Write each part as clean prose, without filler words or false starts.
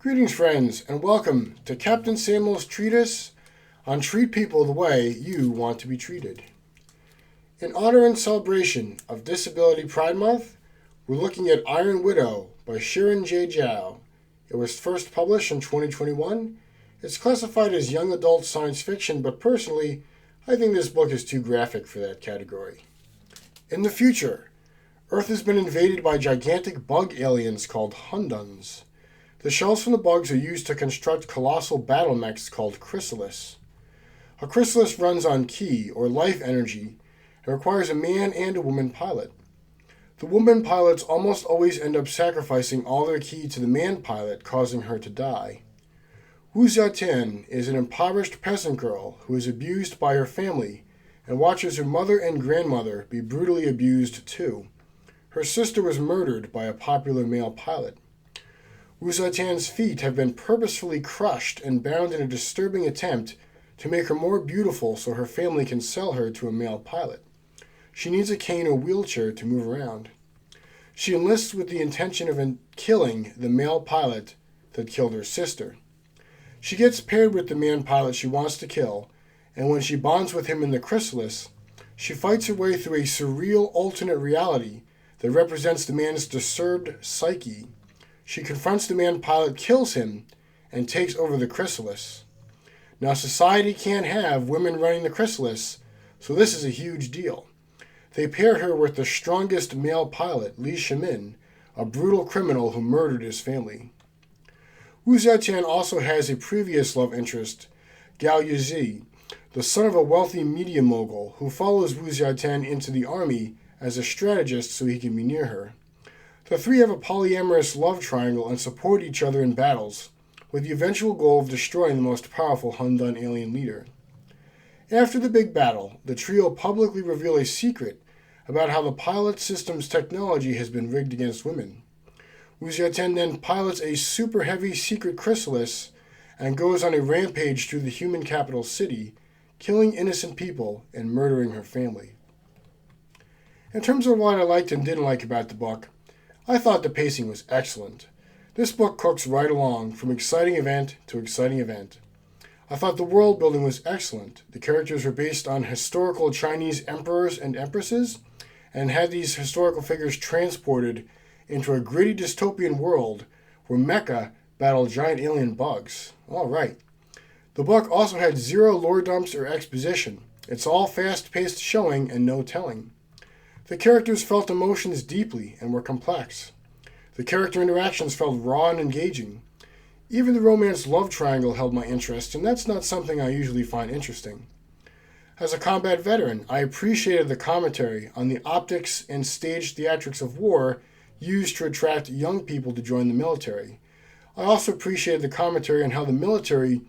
Greetings, friends, and welcome to Captain Samuel's treatise on Treat People the Way You Want to Be Treated. In honor and celebration of Disability Pride Month, we're looking at Iron Widow by Xiran Zhao. It was first published in 2021. It's classified as young adult science fiction, but personally, I think this book is too graphic for that category. In the future, Earth has been invaded by gigantic bug aliens called Hunduns. The shells from the bugs are used to construct colossal battle mechs called chrysalis. A chrysalis runs on ki, or life energy, and requires a man and a woman pilot. The woman pilots almost always end up sacrificing all their ki to the man pilot, causing her to die. Wu Xiaotian is an impoverished peasant girl who is abused by her family and watches her mother and grandmother be brutally abused too. Her sister was murdered by a popular male pilot. Wu Xiaotian's feet have been purposefully crushed and bound in a disturbing attempt to make her more beautiful so her family can sell her to a male pilot. She needs a cane or wheelchair to move around. She enlists with the intention of killing the male pilot that killed her sister. She gets paired with the man pilot she wants to kill, and when she bonds with him in the chrysalis, she fights her way through a surreal alternate reality that represents the man's disturbed psyche. She confronts the man pilot, kills him, and takes over the chrysalis. Now, society can't have women running the chrysalis, so this is a huge deal. They paired her with the strongest male pilot, Li Shimin, a brutal criminal who murdered his family. Wu Xiaotian also has a previous love interest, Gao Yuzi, the son of a wealthy media mogul who follows Wu Xiaotian into the army as a strategist so he can be near her. The three have a polyamorous love triangle and support each other in battles, with the eventual goal of destroying the most powerful Hundun alien leader. After the big battle, the trio publicly reveal a secret about how the pilot system's technology has been rigged against women. Wu Xiaotian then pilots a super heavy secret chrysalis and goes on a rampage through the human capital city, killing innocent people and murdering her family. In terms of what I liked and didn't like about the book, I thought the pacing was excellent. This book cooks right along, from exciting event to exciting event. I thought the world building was excellent. The characters were based on historical Chinese emperors and empresses, and had these historical figures transported into a gritty dystopian world where mecha battled giant alien bugs. All right. The book also had zero lore dumps or exposition. It's all fast-paced showing and no telling. The characters felt emotions deeply and were complex. The character interactions felt raw and engaging. Even the romance love triangle held my interest, and that's not something I usually find interesting. As a combat veteran, I appreciated the commentary on the optics and staged theatrics of war used to attract young people to join the military. I also appreciated the commentary on how the military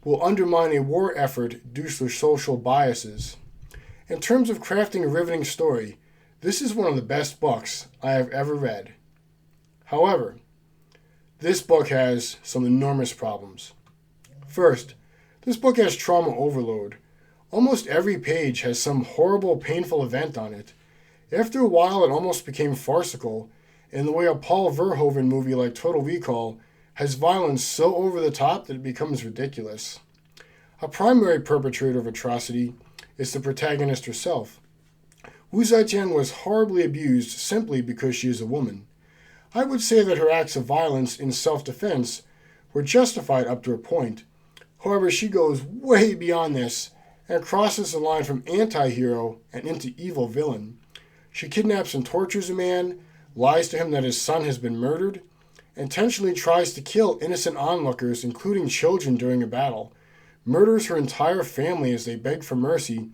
will undermine a war effort due to social biases. In terms of crafting a riveting story, this is one of the best books I have ever read. However, this book has some enormous problems. First, this book has trauma overload. Almost every page has some horrible, painful event on it. After a while, it almost became farcical, in the way a Paul Verhoeven movie like Total Recall has violence so over the top that it becomes ridiculous. A primary perpetrator of atrocity is the protagonist herself. Wu Xiaotian was horribly abused simply because she is a woman. I would say that her acts of violence in self-defense were justified up to a point. However, she goes way beyond this and crosses the line from anti-hero and into evil villain. She kidnaps and tortures a man, lies to him that his son has been murdered, intentionally tries to kill innocent onlookers, including children, during a battle, murders her entire family as they beg for mercy,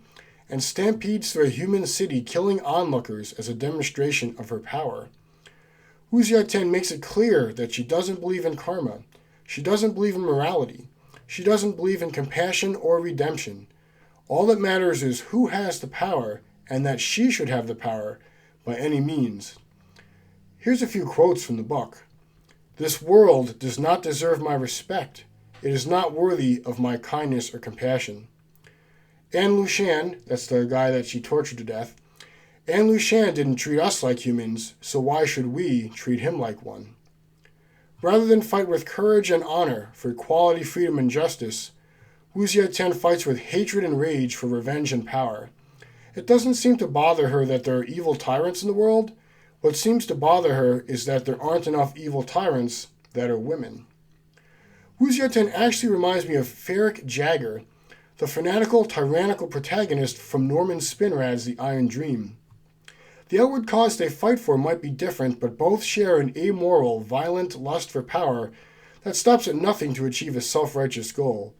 and stampedes through a human city, killing onlookers as a demonstration of her power. Wu Xiaotian makes it clear that she doesn't believe in karma. She doesn't believe in morality. She doesn't believe in compassion or redemption. All that matters is who has the power, and that she should have the power by any means. Here's a few quotes from the book. "This world does not deserve my respect. It is not worthy of my kindness or compassion." An Lushan, that's the guy that she tortured to death, An Lushan didn't treat us like humans, so why should we treat him like one? Rather than fight with courage and honor for equality, freedom, and justice, Wu Zetian fights with hatred and rage for revenge and power. It doesn't seem to bother her that there are evil tyrants in the world. What seems to bother her is that there aren't enough evil tyrants that are women. Wu Zetian actually reminds me of Feric Jagger, the fanatical, tyrannical protagonist from Norman Spinrad's The Iron Dream. The outward cause they fight for might be different, but both share an amoral, violent lust for power that stops at nothing to achieve a self-righteous goal.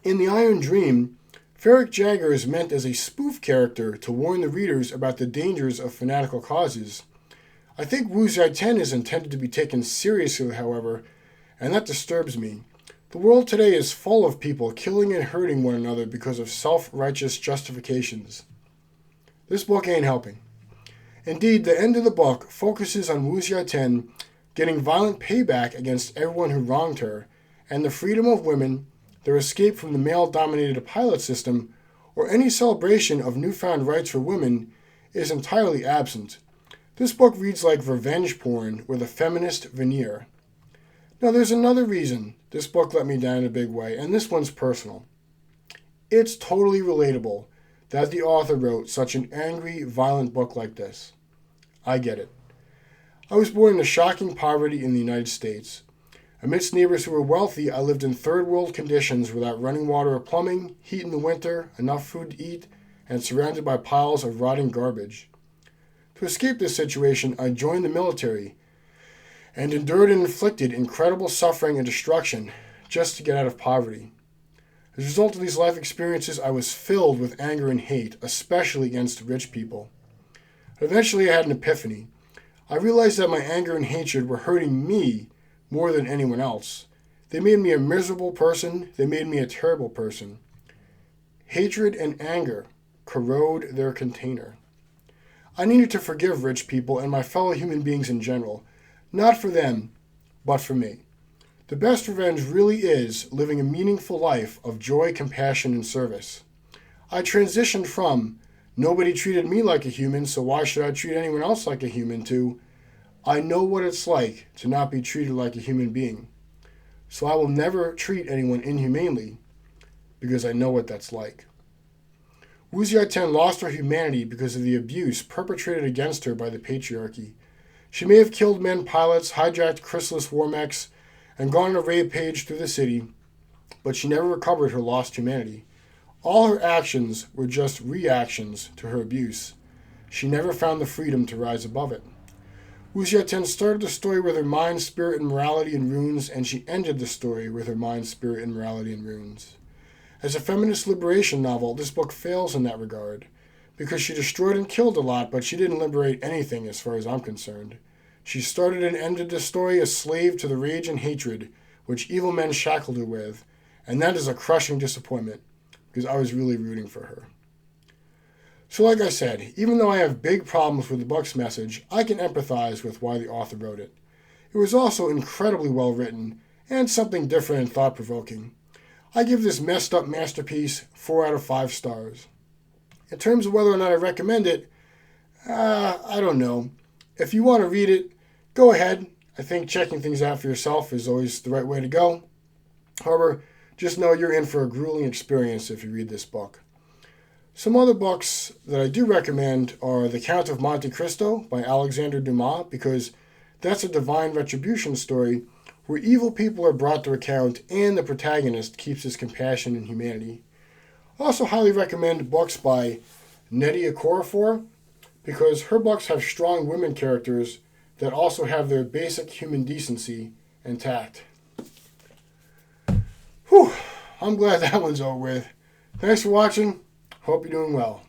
In The Iron Dream, Feric Jagger is meant as a spoof character to warn the readers about the dangers of fanatical causes. I think Wu Zetian is intended to be taken seriously, however, and that disturbs me. The world today is full of people killing and hurting one another because of self-righteous justifications. This book ain't helping. Indeed, the end of the book focuses on Wu Zetian getting violent payback against everyone who wronged her, and the freedom of women, their escape from the male-dominated pilot system, or any celebration of newfound rights for women is entirely absent. This book reads like revenge porn with a feminist veneer. Now, there's another reason this book let me down in a big way, and this one's personal. It's totally relatable that the author wrote such an angry, violent book like this. I get it. I was born into shocking poverty in the United States. Amidst neighbors who were wealthy, I lived in third world conditions without running water or plumbing, heat in the winter, enough food to eat, and surrounded by piles of rotting garbage. To escape this situation, I joined the military and endured and inflicted incredible suffering and destruction just to get out of poverty. As a result of these life experiences, I was filled with anger and hate, especially against rich people. Eventually, I had an epiphany. I realized that my anger and hatred were hurting me more than anyone else. They made me a miserable person. They made me a terrible person. Hatred and anger corrode their container. I needed to forgive rich people and my fellow human beings in general, not for them, but for me. The best revenge really is living a meaningful life of joy, compassion, and service. I transitioned from, nobody treated me like a human, so why should I treat anyone else like a human, to, I know what it's like to not be treated like a human being. So I will never treat anyone inhumanely, because I know what that's like. Wu Zetian lost her humanity because of the abuse perpetrated against her by the patriarchy. She may have killed men pilots, hijacked Chrysalis war mechs, and gone on a rampage through the city, but she never recovered her lost humanity. All her actions were just reactions to her abuse. She never found the freedom to rise above it. Wu Zetian started the story with her mind, spirit, and morality in ruins, and she ended the story with her mind, spirit, and morality in ruins. As a feminist liberation novel, this book fails in that regard, because she destroyed and killed a lot, but she didn't liberate anything as far as I'm concerned. She started and ended the story a slave to the rage and hatred which evil men shackled her with, and that is a crushing disappointment, because I was really rooting for her. So like I said, even though I have big problems with the book's message, I can empathize with why the author wrote it. It was also incredibly well written, and something different and thought-provoking. I give this messed up masterpiece 4 out of 5 stars. In terms of whether or not I recommend it, I don't know. If you want to read it, go ahead. I think checking things out for yourself is always the right way to go. However, just know you're in for a grueling experience if you read this book. Some other books that I do recommend are The Count of Monte Cristo by Alexander Dumas, because that's a divine retribution story where evil people are brought to account and the protagonist keeps his compassion and humanity. I also highly recommend books by Nnedi Okorafor, because her books have strong women characters that also have their basic human decency and tact. Whew, I'm glad that one's over with. Thanks for watching. Hope you're doing well.